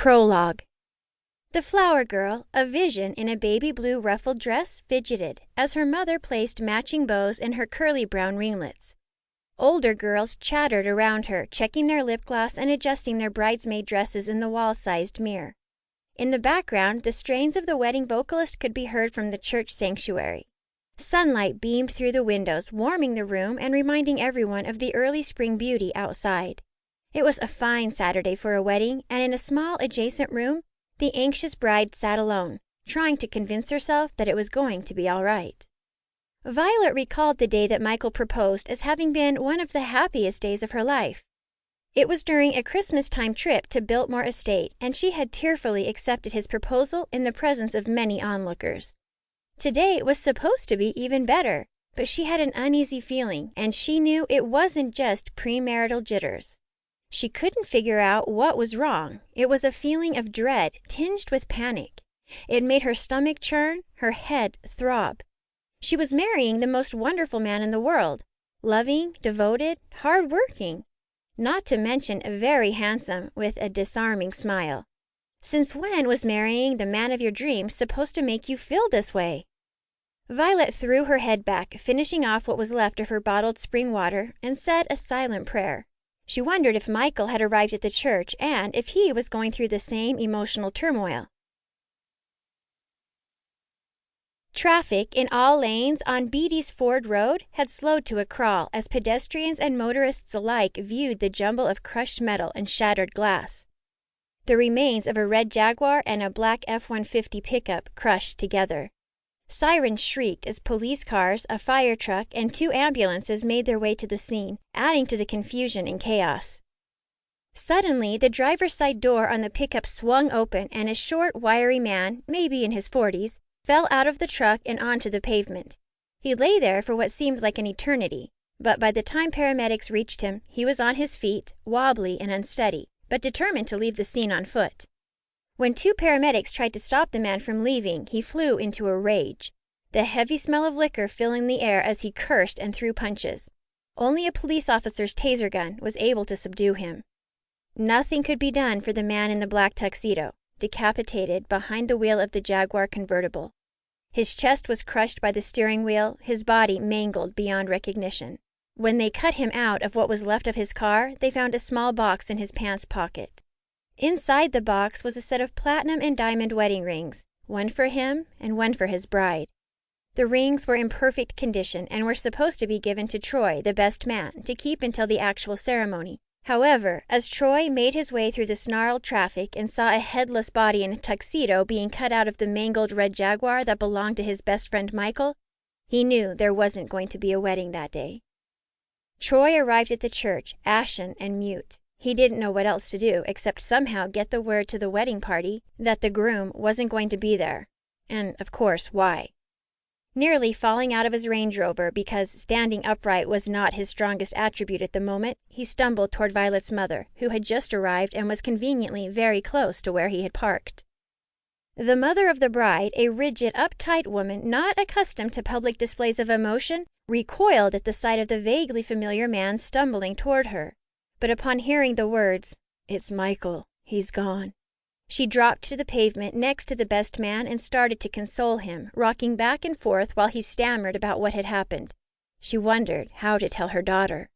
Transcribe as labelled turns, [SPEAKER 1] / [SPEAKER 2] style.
[SPEAKER 1] Prologue. The flower girl, a vision in a baby blue ruffled dress, fidgeted as her mother placed matching bows in her curly brown ringlets. Older girls chattered around her, checking their lip gloss and adjusting their bridesmaid dresses in the wall-sized mirror. In the background, the strains of the wedding vocalist could be heard from the church sanctuary. Sunlight beamed through the windows, warming the room and reminding everyone of the early spring beauty outside. It was a fine Saturday for a wedding, and in a small adjacent room, the anxious bride sat alone, trying to convince herself that it was going to be all right. Violet recalled the day that Michael proposed as having been one of the happiest days of her life. It was during a Christmas-time trip to Biltmore Estate, and she had tearfully accepted his proposal in the presence of many onlookers. Today was supposed to be even better, but she had an uneasy feeling, and she knew it wasn't just premarital jitters. She couldn't figure out what was wrong. It was a feeling of dread tinged with panic. It made her stomach churn, her head throb. She was marrying the most wonderful man in the world, loving, devoted, hard-working, not to mention very handsome with a disarming smile. Since when was marrying the man of your dreams supposed to make you feel this way? Violet threw her head back, finishing off what was left of her bottled spring water, and said a silent prayer. She wondered if Michael had arrived at the church and if he was going through the same emotional turmoil. Traffic in all lanes on Beatty's Ford Road had slowed to a crawl as pedestrians and motorists alike viewed the jumble of crushed metal and shattered glass. The remains of a red Jaguar and a black F-150 pickup crushed together. Sirens shrieked as police cars, a fire truck, and 2 ambulances made their way to the scene, adding to the confusion and chaos. Suddenly, the driver's side door on the pickup swung open and a short, wiry man, maybe in his 40s, fell out of the truck and onto the pavement. He lay there for what seemed like an eternity, but by the time paramedics reached him, he was on his feet, wobbly and unsteady, but determined to leave the scene on foot. When 2 paramedics tried to stop the man from leaving, he flew into a rage, the heavy smell of liquor filling the air as he cursed and threw punches. Only a police officer's taser gun was able to subdue him. Nothing could be done for the man in the black tuxedo, decapitated behind the wheel of the Jaguar convertible. His chest was crushed by the steering wheel, his body mangled beyond recognition. When they cut him out of what was left of his car, they found a small box in his pants pocket. Inside the box was a set of platinum and diamond wedding rings, one for him and one for his bride. The rings were in perfect condition and were supposed to be given to Troy, the best man, to keep until the actual ceremony. However, as Troy made his way through the snarled traffic and saw a headless body in a tuxedo being cut out of the mangled red Jaguar that belonged to his best friend Michael, he knew there wasn't going to be a wedding that day. Troy arrived at the church, ashen and mute. He didn't know what else to do except somehow get the word to the wedding party that the groom wasn't going to be there. And, of course, why? Nearly falling out of his Range Rover because standing upright was not his strongest attribute at the moment, he stumbled toward Violet's mother, who had just arrived and was conveniently very close to where he had parked. The mother of the bride, a rigid, uptight woman not accustomed to public displays of emotion, recoiled at the sight of the vaguely familiar man stumbling toward her. But upon hearing the words, "It's Michael, he's gone," she dropped to the pavement next to the best man and started to console him, rocking back and forth while he stammered about what had happened. She wondered how to tell her daughter.